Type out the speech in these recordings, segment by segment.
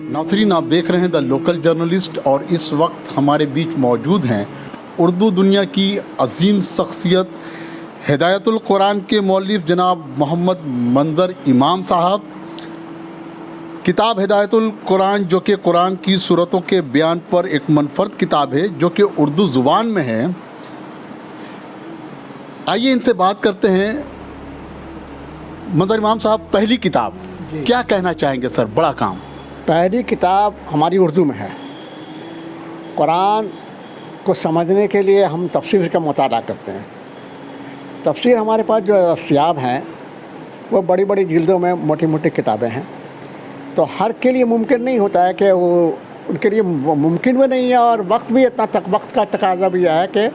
नाज़रीन, आप देख रहे हैं द लोकल जर्नलिस्ट और इस वक्त हमारे बीच मौजूद हैं उर्दू दुनिया की अजीम शख्सियत हिदायतुल कुरान के मौलिफ जनाब मोहम्मद मंजर इमाम साहब। किताब हिदायतुल कुरान जो कि कुरान की सूरतों के बयान पर एक मुनफरद किताब है जो कि उर्दू ज़ुबान में है। आइए इनसे बात करते हैं। मंजर इमाम साहब, पहली किताब क्या कहना चाहेंगे सर? बड़ा काम। पहली किताब हमारी उर्दू में है। कुरान को समझने के लिए हम तफसीर का मुताला करते हैं। तफसीर हमारे पास जो दस्तयाब हैं वो बड़ी बड़ी जिल्दों में मोटी मोटी किताबें हैं, तो हर के लिए मुमकिन नहीं होता है कि वो उनके लिए मुमकिन भी नहीं है, और वक्त भी इतना तक वक्त का तकाजा भी है कि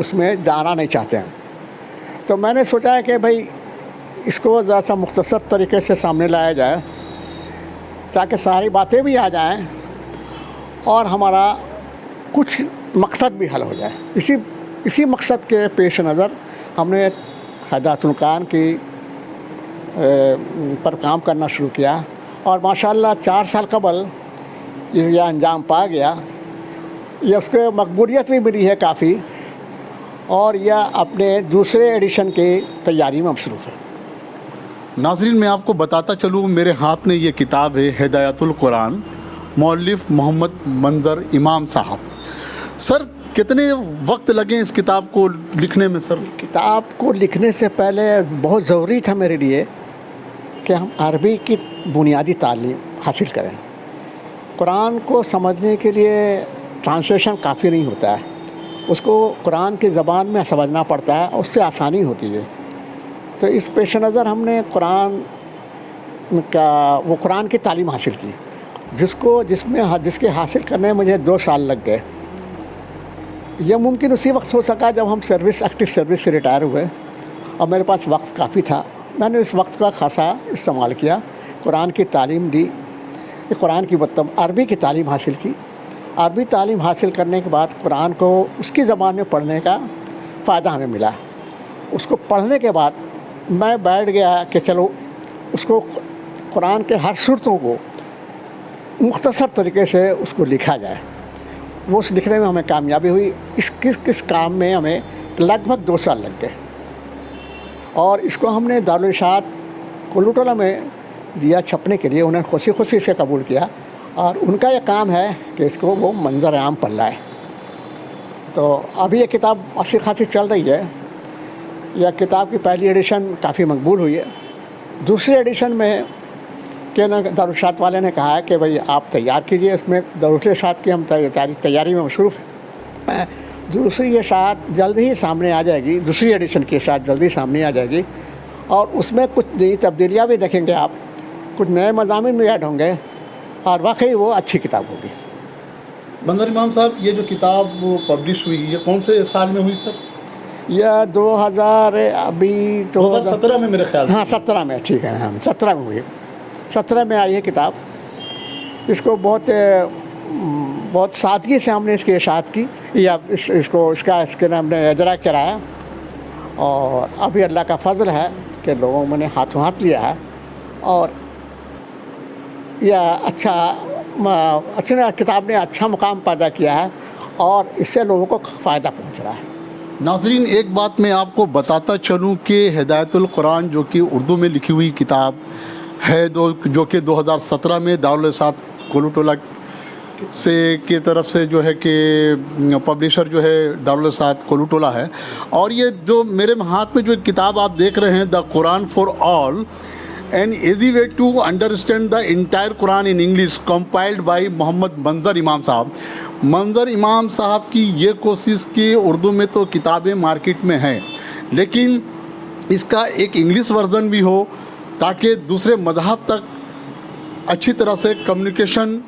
उसमें जाना नहीं चाहते हैं। तो मैंने सोचा है कि भाई इसको ज़रा सा मुख्तसर तरीके से सामने लाया जाए ताकि सारी बातें भी आ जाएं और हमारा कुछ मकसद भी हल हो जाए। इसी मकसद के पेश नज़र हमने हिदायतुल कुरान की पर काम करना शुरू किया, और माशाअल्लाह 4 साल कबल यह अंजाम पा गया। ये उसको मकबूलियत भी मिली है काफ़ी, और यह अपने दूसरे एडिशन की तैयारी में मसरूफ़ है। नाज़रीन, मैं आपको बताता चलूँ, मेरे हाथ में ये किताब है हिदायतुल कुरान, मौलिफ मोहम्मद मंजर इमाम साहब। सर, कितने वक्त लगे इस किताब को लिखने में? सर, किताब को लिखने से पहले बहुत ज़रूरी था मेरे लिए कि हम अरबी की बुनियादी तालीम हासिल करें। कुरान को समझने के लिए ट्रांसलेशन काफ़ी नहीं होता है, उसको कुरान की ज़बान में समझना पड़ता है, उससे आसानी होती है। तो इस पेश नज़र हमने कुरान की तालीम हासिल की, जिसके हासिल करने में मुझे 2 साल लग गए। यह मुमकिन उसी वक्त हो सका जब हम एक्टिव सर्विस से रिटायर हुए और मेरे पास वक्त काफ़ी था। मैंने इस वक्त का खासा इस्तेमाल किया, कुरान की तालीम दी, कुरान की अरबी की तालीम हासिल की। अरबी तालीम हासिल करने के बाद कुरान को उसकी ज़बान में पढ़ने का फ़ायदा हमें मिला। उसको पढ़ने के बाद मैं बैठ गया कि चलो उसको कुरान के हर सूरतों को मुख्तसर तरीके से उसको लिखा जाए। वो उस लिखने में हमें कामयाबी हुई। किस काम में हमें लगभग 2 साल लग गए, और इसको हमने दारुल इरशाद कोल्लू-टोला में दिया छपने के लिए। उन्होंने खुशी इसे कबूल किया, और उनका यह काम है कि इसको वो मंजर आम पर लाए। तो अभी ये किताब अच्छी खासी चल रही है। यह किताब की पहली एडिशन काफ़ी मकबूल हुई है। दूसरी एडिशन में दारुल इरशाद वाले ने कहा है कि भाई आप तैयार कीजिए, इसमें दारुल इरशाद की हम तैयारी में मसरूफ़ हैं। दूसरी इरशाद जल्द ही सामने आ जाएगी, दूसरी एडिशन की इरशाद जल्दी सामने आ जाएगी, और उसमें कुछ नई तब्दीलियाँ भी देखेंगे आप, कुछ नए मज़ामीन भी ऐड होंगे, और वाकई वो अच्छी किताब होगी। मंजर इमाम साहब, ये जो किताब वो पब्लिश हुई, ये कौन से साल में हुई सर? यह 2017 में मेरे ख्याल से। हाँ, 17 में, ठीक है, हाँ 17 में हुई। 17 में आई है किताब। इसको बहुत सादगी से हमने इसकी इशाअत की, या इसके नाम ने इजरा कराया, और अभी अल्लाह का फ़ज़ल है कि लोगों ने हाथों हाथ लिया है, और यह अच्छा किताब ने अच्छा मुकाम पैदा किया है, और इससे लोगों को फ़ायदा पहुँच रहा है। नाज़रीन, एक बात मैं आपको बताता चलूँ कि हिदायतुल कुरान जो कि उर्दू में लिखी हुई किताब है, जो कि 2017 में दारुल इरशाद कोल्लू-टोला की तरफ से जो है कि पब्लिशर जो है दारुल इरशाद कोल्लू-टोला है। और ये जो मेरे हाथ में जो किताब आप देख रहे हैं, the Quran for all, an easy way to understand the entire Quran in English, compiled by Mohammad Manzar Imam साहब। मंजर इमाम साहब की ये कोशिश कि उर्दू में तो किताबें मार्केट में हैं, लेकिन اس کا ایک انگلش ورژن بھی ہو تاکہ دوسرے مذہب تک اچھی طرح سے کمیونیکیشن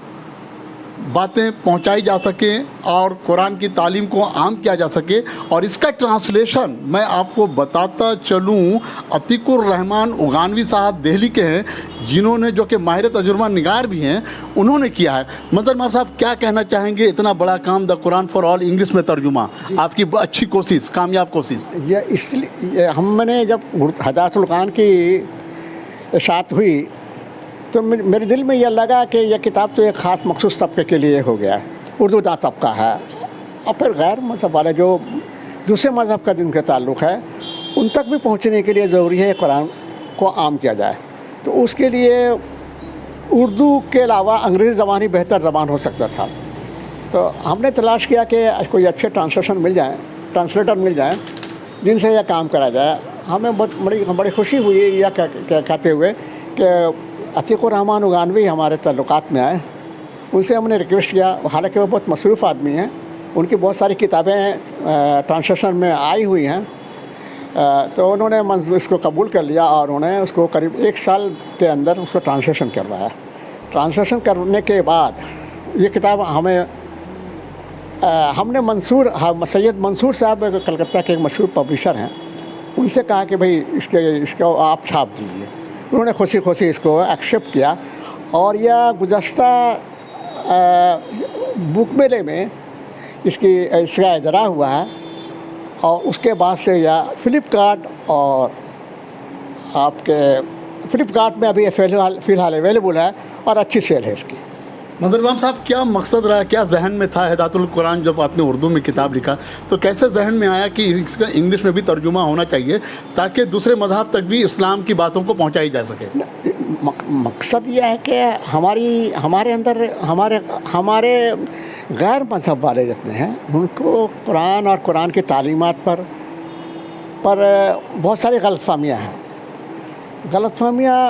باتیں پہنچائی جا سکیں اور قرآن کی تعلیم کو عام کیا جا سکے. اور اس کا ٹرانسلیشن میں آپ کو بتاتا چلوں عتیق الرحمن اغانوی صاحب دہلی کے ہیں جنہوں نے جو کہ ماہر ترجمہ نگار بھی ہیں انہوں نے کیا ہے. مظہر صاحب کیا کہنا چاہیں گے؟ اتنا بڑا کام دا قرآن فار آل انگلش میں ترجمہ آپ کی اچھی کوشش کامیاب کوشش. یہ اس لیے ہم نے جب ہدایت القرآن کی اشاعت ہوئی تو میرے دل میں یہ لگا کہ یہ کتاب تو ایک خاص مخصوص طبقے کے لیے ہو گیا ہے، اردو داں طبقہ ہے، اور پھر غیر مذہب والے جو دوسرے مذہب کا جن کا تعلق ہے ان تک بھی پہنچنے کے لیے ضروری ہے قرآن کو عام کیا جائے. تو اس کے لیے اردو کے علاوہ انگریزی زبان ہی بہتر زبان ہو سکتا تھا. تو ہم نے تلاش کیا کہ کوئی اچھے ٹرانسلیٹر مل جائیں جن سے یہ کام کرا جائے. ہمیں بڑی خوشی ہوئی یہ کہتے ہوئے کہ عتیق الرحمن اغانوی ہمارے تعلقات میں آئے. ان سے ہم نے ریکویسٹ کیا، حالانکہ وہ بہت مصروف آدمی ہیں، ان کی بہت ساری کتابیں ٹرانسلیشن میں آئی ہوئی ہیں. تو انہوں نے اس کو قبول کر لیا اور انہوں نے اس کو قریب 1 سال کے اندر اس کو ٹرانسلیشن کروایا. ٹرانسلیشن کرنے کے بعد یہ کتاب ہم نے سید منصور صاحب کلکتہ کے ایک مشہور پبلشر ہیں، ان سے کہا کہ بھئی اس کو آپ چھاپ دیجیے. انہوں نے خوشی اس کو ایکسیپٹ کیا اور یہ گزشتہ بک میلے میں اس کا اجرا ہوا ہے. اور اس کے بعد سے یہ فلپکارٹ اور آپ کے فلپکارٹ میں ابھی فی الحال اویلیبل ہے اور اچھی سیل ہے اس کی. مظہر امام صاحب کیا مقصد رہا، کیا ذہن میں تھا ہدایت القرآن جب آپ نے اردو میں کتاب لکھا تو کیسے ذہن میں آیا کہ اس کا انگلش میں بھی ترجمہ ہونا چاہیے تاکہ دوسرے مذہب تک بھی اسلام کی باتوں کو پہنچائی جا سکے؟ مقصد یہ ہے کہ ہمارے اندر ہمارے غیر مذہب والے جتنے ہیں ان کو قرآن اور قرآن کی تعلیمات پر بہت ساری غلط فہمیاں ہیں. غلط فہمیاں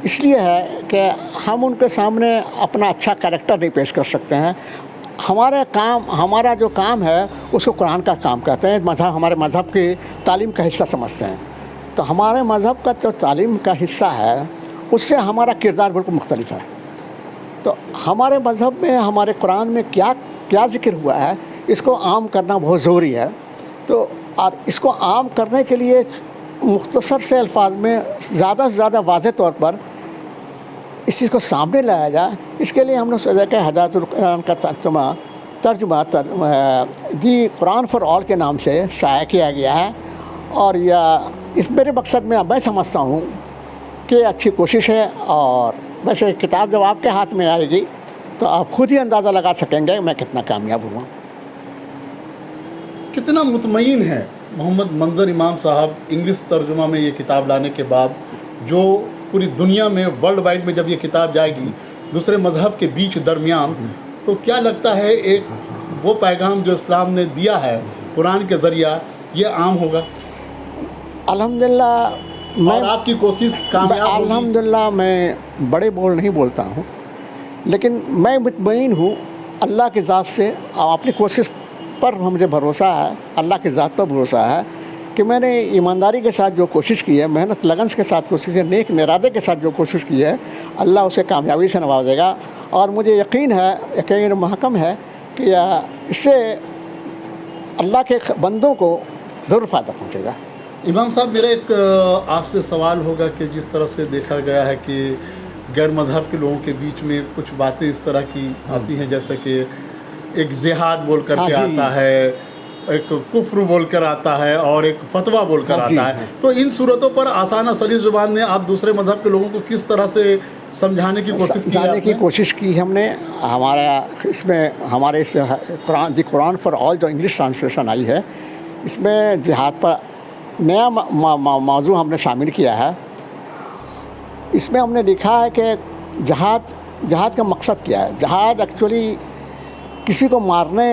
اس لیے ہے کہ ہم ان کے سامنے اپنا اچھا کریکٹر نہیں پیش کر سکتے ہیں. ہمارا جو کام ہے اس کو قرآن کا کام کہتے ہیں، ہمارے مذہب کی تعلیم کا حصہ سمجھتے ہیں. تو ہمارے مذہب کا جو تعلیم کا حصہ ہے اس سے ہمارا کردار بالکل مختلف ہے. تو ہمارے مذہب میں ہمارے قرآن میں کیا ذکر ہوا ہے اس کو عام کرنا بہت ضروری ہے. تو اور اس کو عام کرنے کے لیے مختصر سے الفاظ میں زیادہ سے زیادہ واضح طور پر اس چیز کو سامنے لایا جائے. اس کے لیے ہم نے سوچا کہ ہدایت القرآن کا ترجمہ دی قرآن فار آل کے نام سے شائع کیا گیا ہے. اور اس میرے مقصد میں سمجھتا ہوں کہ اچھی کوشش ہے. اور ویسے کتاب جب آپ کے ہاتھ میں آئے گی تو آپ خود ہی اندازہ لگا سکیں گے میں کتنا کامیاب ہوا. کتنا مطمئن ہے محمد منظر امام صاحب انگلش ترجمہ میں یہ کتاب لانے کے بعد، جو پوری دنیا میں ورلڈ وائڈ میں جب یہ کتاب جائے گی دوسرے مذہب کے بیچ درمیان، تو کیا لگتا ہے ایک وہ پیغام جو اسلام نے دیا ہے قرآن کے ذریعہ یہ عام ہوگا؟ الحمدللہ اور آپ کی کوشش کامیاب ہوگی؟ الحمدللہ میں بڑے بول نہیں بولتا ہوں، لیکن میں مطمئن ہوں اللہ کی ذات سے. اپنی کوشش پر مجھے بھروسہ ہے، اللہ کی ذات پر بھروسہ ہے کہ میں نے ایمانداری کے ساتھ جو کوشش کی ہے، محنت لگن کے ساتھ کوشش ہے، نیک ارادے کے ساتھ جو کوشش کی ہے، اللہ اسے کامیابی سے نوازے گا. اور مجھے یقین محکم ہے کہ اس سے اللہ کے بندوں کو ضرور فائدہ پہنچے گا. امام صاحب میرا ایک آپ سے سوال ہوگا کہ جس طرح سے دیکھا گیا ہے کہ غیر مذہب کے لوگوں کے بیچ میں کچھ باتیں اس طرح کی آتی ہیں جیسے کہ ایک جہاد بول کر کے آتا ہے، ایک کفر بول کر آتا ہے اور ایک فتویٰ بول کر آتا ہے. تو ان صورتوں پر آسان سلیس زبان میں آپ دوسرے مذہب کے لوگوں کو کس طرح سے سمجھانے کی کوشش کی ہم نے. ہمارے اس دی قرآن فار آل جو انگلش ٹرانسلیشن آئی ہے اس میں جہاد پر نیا موضوع ہم نے شامل کیا ہے. اس میں ہم نے لکھا ہے کہ جہاد کا مقصد کیا ہے. جہاد ایکچولی کسی کو مارنے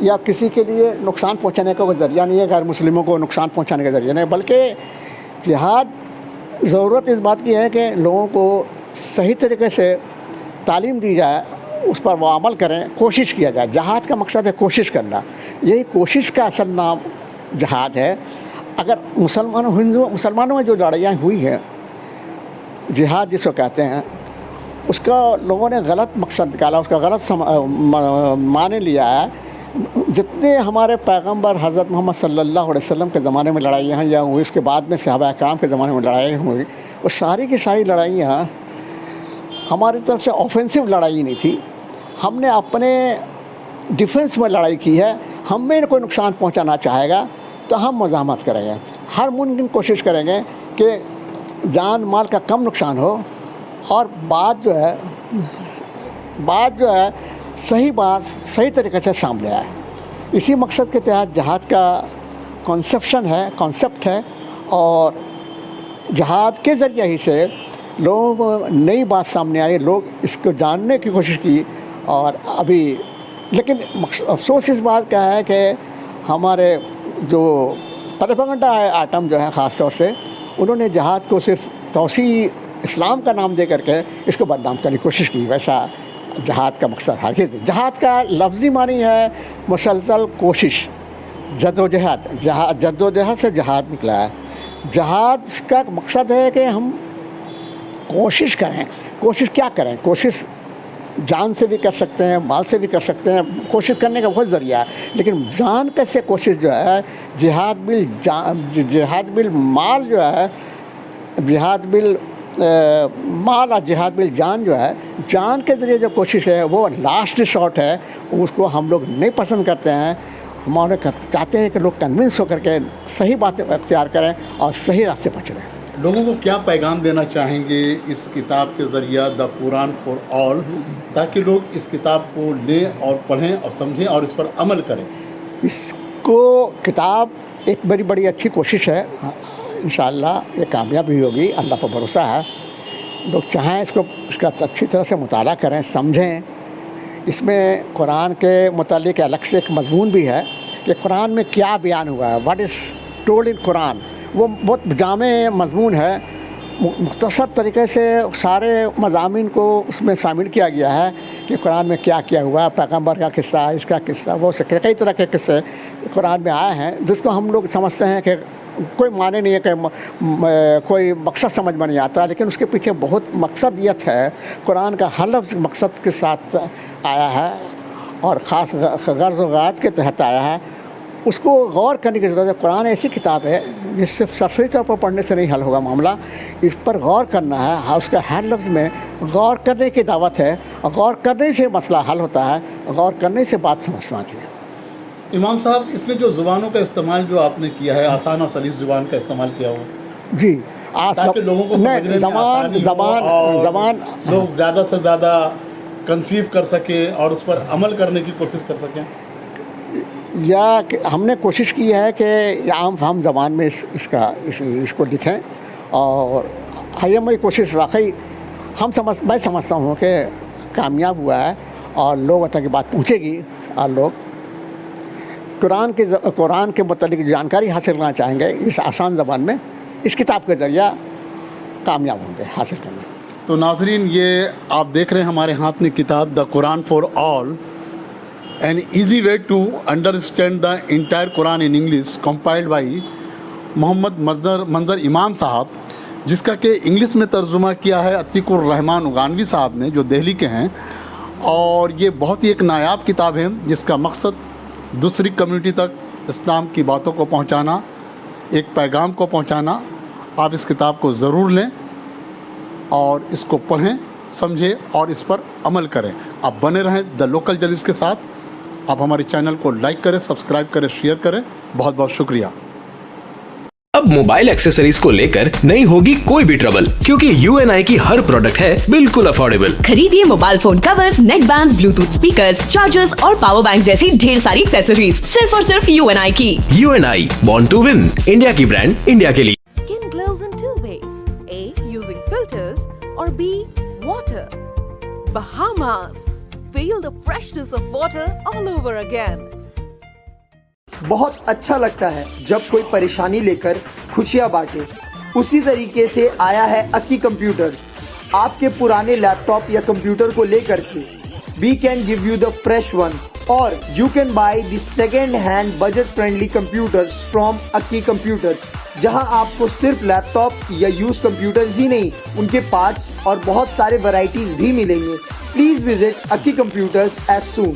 یا کسی کے لیے نقصان پہنچانے کا کوئی ذریعہ نہیں ہے، غیر مسلموں کو نقصان پہنچانے کا ذریعہ نہیں، بلکہ جہاد ضرورت اس بات کی ہے کہ لوگوں کو صحیح طریقے سے تعلیم دی جائے، اس پر وہ عمل کریں، کوشش کیا جائے. جہاد کا مقصد ہے کوشش کرنا، یہی کوشش کا اصل نام جہاد ہے. अगर मुसलमानों में जो लड़ाइयाँ हुई है, जिहाद जिसको कहते हैं, उसका लोगों ने गलत मकसद निकाला, उसका गलत माने लिया है। जितने हमारे पैगंबर हज़रत मोहम्मद सल्लल्लाहु अलैहि वसल्लम के ज़माने में लड़ाइयाँ या हुई, उसके बाद में सहाबा किराम के ज़माने में लड़ाई हुई, वो सारी की सारी लड़ाइयाँ हमारी तरफ से ऑफेंसिव लड़ाई नहीं थी। हमने अपने डिफेंस में लड़ाई की है। हमें कोई नुकसान पहुंचाना चाहेगा तो हम मज़ाहमत करेंगे, हर मुमकिन कोशिश करेंगे कि जान माल का कम नुकसान हो, और बात जो है सही बात सही तरीके से सामने आए। इसी मकसद के तहत जहाद का कॉन्सेप्ट है, और जहाद के ज़रिए ही से लोगों को नई बात सामने आई, लोग इसको जानने की कोशिश की। और अभी लेकिन अफसोस इस बात का है कि हमारे जो प्रोपेगेंडा आइटम जो है ख़ास तौर से, उन्होंने जहाद को सिर्फ तौसी इस्लाम का नाम दे करके इसको बदनाम करने की कोशिश की। वैसा जहाद का मकसद हरगिज़ नहीं। जहाद का लफ्ज़ी मानी है मुसलसल कोशिश, जद्दोजहद से जहाद निकला है। जहाद का मकसद है कि हम कोशिश करें। कोशिश क्या करें? कोशिश जान से भी कर सकते हैं, माल से भी कर सकते हैं। कोशिश करने का बहुत ज़रिया है, लेकिन जान कैसे कोशिश जो है, जिहाद बिल माल जो है, जिहाद बिल माल और जिहाद बिल जान जो है, जान के ज़रिए जो कोशिश है वो लास्ट रिसॉर्ट है। उसको हम लोग नहीं पसंद करते हैं। हमारे चाहते हैं कि लोग कन्विंस होकर के सही बातें अख्तियार करें और सही रास्ते पर चलें। लोगों को क्या पैगाम देना चाहेंगे इस किताब के ज़रिए द कुरान फॉर ऑल, ताकि लोग इस किताब को लें और पढ़ें और समझें और इस पर अमल करें? इसको किताब एक बड़ी अच्छी कोशिश है। इंशाअल्लाह ये कामयाब भी होगी, अल्लाह पर भरोसा है। लोग चाहें इसका अच्छी तरह से मुताला करें, समझें। इसमें कुरान के मुतालिक अलग से एक मज़मून भी है कि कुरान में क्या बयान हुआ है, what is told in Quran. वो बहुत जामे मज़मून है। मुख्तसर तरीके से सारे मज़ामीन को उसमें शामिल किया गया है कि कुरान में क्या किया हुआ, पैगंबर का किस्सा, इसका किस्सा, वो कई तरह के किस्से कुरान में आए हैं, जिसको हम लोग समझते हैं कि कोई माने नहीं है, कि कोई मकसद समझ में नहीं आता, लेकिन उसके पीछे बहुत मकसदियत है। कुरान का हर लफ्ज़ मकसद के साथ आया है और ख़ास गर्ज़ व गायत के तहत आया है। उसको गौर करने की ज़रूरत है। कुरान ऐसी किताब है जिससे सरसरी तौर पर पढ़ने से नहीं हल होगा मामला। इस पर गौर करना है, उसका हर लफ्ज़ में गौर करने की दावत है, और गौर करने से मसला हल होता है, गौर करने से बात समझ में आती है। इमाम साहब, इसमें जो ज़ुबानों का इस्तेमाल जो आपने किया है, आसान और सलीस ज़ुबान का इस्तेमाल किया हुआ जी, ताकि लोगों को समझने में आसानी हो और लोग ज़्यादा से ज़्यादा कंसीव कर सकें और उस पर अमल करने की कोशिश कर सकें। या कि हमने कोशिश की है कि आम फाहम ज़बान में इसको लिखें, और ये कोशिश वाकई मैं समझता हूँ कि कामयाब हुआ है, और लोग तक की बात पहुँचेगी, और लोग कुरान के मुतालिक जानकारी हासिल करना चाहेंगे इस आसान ज़बान में, इस किताब के ज़रिए कामयाब होंगे हासिल करने। तो नाज़रीन, ये आप देख रहे हैं हमारे हाथ में किताब the Quran for all, an easy way to understand the entire Quran in English, compiled by Mohammad Manzar Imam साहब, जिसका कि इंग्लिश में तर्जुमा किया है अतीकुर रहमान उगानवी साहब ने, जो दिल्ली के हैं। और ये बहुत ही एक नायाब किताब है, जिसका मकसद दूसरी कम्युनिटी तक इस्लाम की बातों को पहुंचाना, एक पैगाम को पहुंचाना। आप इस किताब को ज़रूर लें और इसको पढ़ें, समझें और इस पर अमल करें। आप बने रहें द लोकल जर्नलिस्ट के साथ। आप हमारे चैनल को लाइक करें, सब्सक्राइब करें, शेयर करें। बहुत बहुत शुक्रिया। अब मोबाइल एक्सेसरीज को लेकर नहीं होगी कोई भी ट्रबल, क्योंकि UNI की हर प्रोडक्ट है बिल्कुल अफोर्डेबल। खरीदिए मोबाइल फोन कवर्स, नेक बैंड्स, ब्लूटूथ स्पीकर्स, चार्जर्स और पावर बैंक जैसी ढेर सारी एक्सेसरीज सिर्फ और सिर्फ UNI की। UNI, born to win, India की ब्रांड इंडिया के लिए। Skin glows in two ways: A, using filters, or B, water. Bahamas. Feel the freshness of water all over again. बहुत अच्छा लगता है जब कोई परेशानी लेकर खुशियां बांटे। उसी तरीके से आया है अक्की कंप्यूटर्स। आपके पुराने लैपटॉप या कंप्यूटर को लेकर के we can give you the fresh one, or you can buy the second hand budget friendly computers from Akki Computers, جہاں آپ کو صرف لیپ ٹاپ یا یوز کمپیوٹرز ہی نہیں، ان کے پارٹس اور بہت سارے ورائٹیز بھی ملیں گے. Please visit Akki Computers as soon.